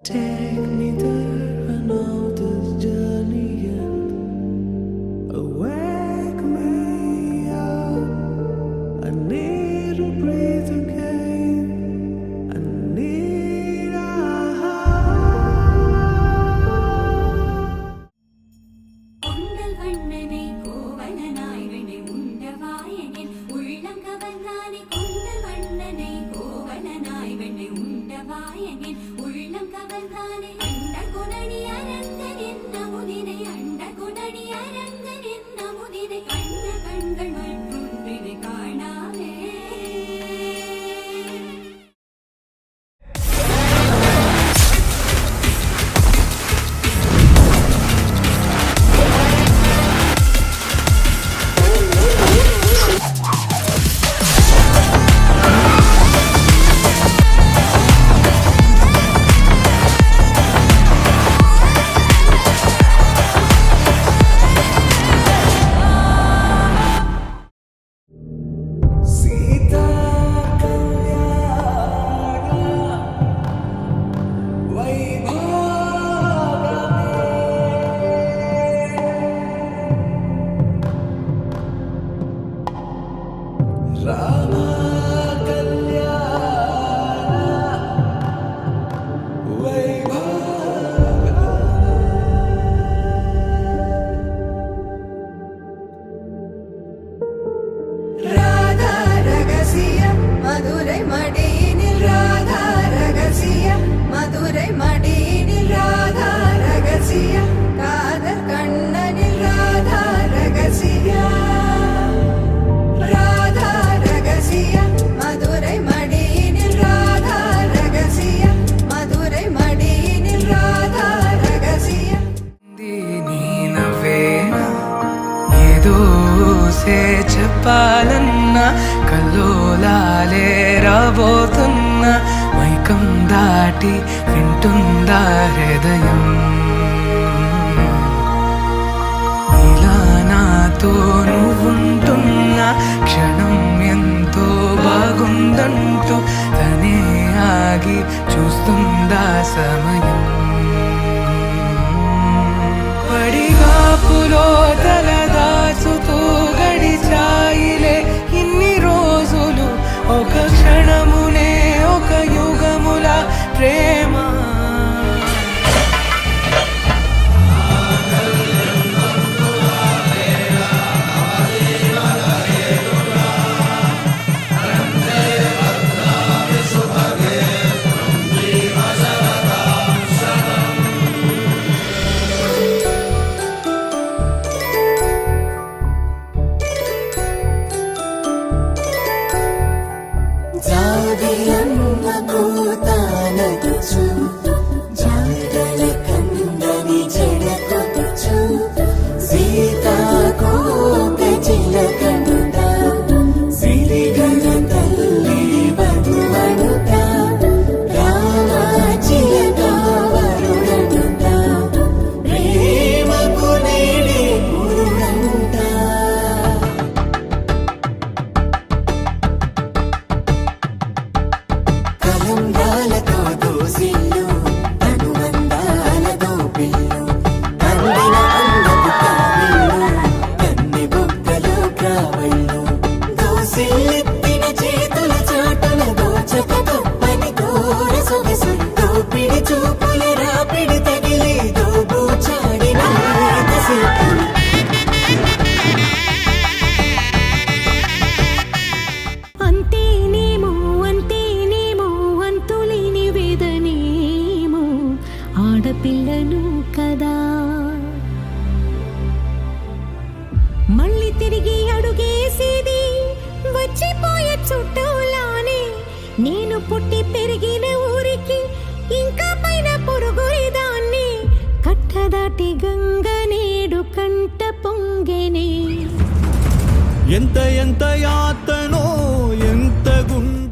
Take me there, I know this journey ends. Wake me up, I need to breathe again. I need a உண்டல் வண்ணனை கோவலனாய் வெண்ணை உண்டவாயனின் உள்ளம் கவர்ந்தானே கொண்டல் வண்ணனை கோவலனாய் வெண்ணை உண்டவாயனின் உள்ளம் கவர்ந்தானே அண்ட குணனி அரங்கன் என்ன முதினை அண்ட குணனி அரங்கன் என்ன முதினை கண்ட கண்கள் மற்றொன்றினை காணாமே Sita Rama ராதா ரகசிய மதுரை மடியினில் ராதா ரகசிய மதுரை மடியினில் ராதா ரகசிய காதல் கண்ணனில் ராதா ரகசிய ராதா ரகசிய மதுரை மடியினில் ராதா ரகசிய மதுரை மடியினில் ராதா ரகசிய నీనవేనా ఏదో చెప్పాలన్నా కల్లోలాలే రాబోతున్నా మైకం దాటి వింటుందా హృదయం ఇలా నాతో నువ్వుంటున్న క్షణం ఎంతో బాగుందంటూ తనే ఆగి చూస్తుందా సమయం పడిగాపులో తలదాచుతూ గడిచాయిలే ఇన్ని రోజులు ఒక క్షణమునే ఒక యుగముల ప్రేమ జాబిలమ్మ కూతానదుచు జాగల కందని జడకొదుచు సీతాకోక చిలకనుట సిరిగల తల్లి వధువనుట రామాచిలక వరుడనుట ప్రేమకు నేడే పురుడంట కలంబ్రాలతో దోసిల్లు అనుబంధాలతో పిల్లు అందిన అందపు కావిళ్ళు కన్ని బుగ్గలు కావళ్ళు దోసిల్లెత్తిన చేతుల చాటుల దోచక తప్పని దూర సొగసుందో పిడి చూపుల రాపిడి తగిలి దోబూచాడిన ఎంతసేపు అంతేనేమో అంతేనేమో అంతులేని వేదనేమో ఆడపిల్లను కదా మళ్ళీ తిరిగి అడుగేసేది వచ్చిపోయే చుట్టూలానే నేను పుట్టి పెరిగిన ఊరికి ఇంకా పైన పొరుగురిదాన్ని కట్టదాటి గంగ నేడు కంట పొంగెనే ఎంత ఎంత యాతనో ఎంత గుండె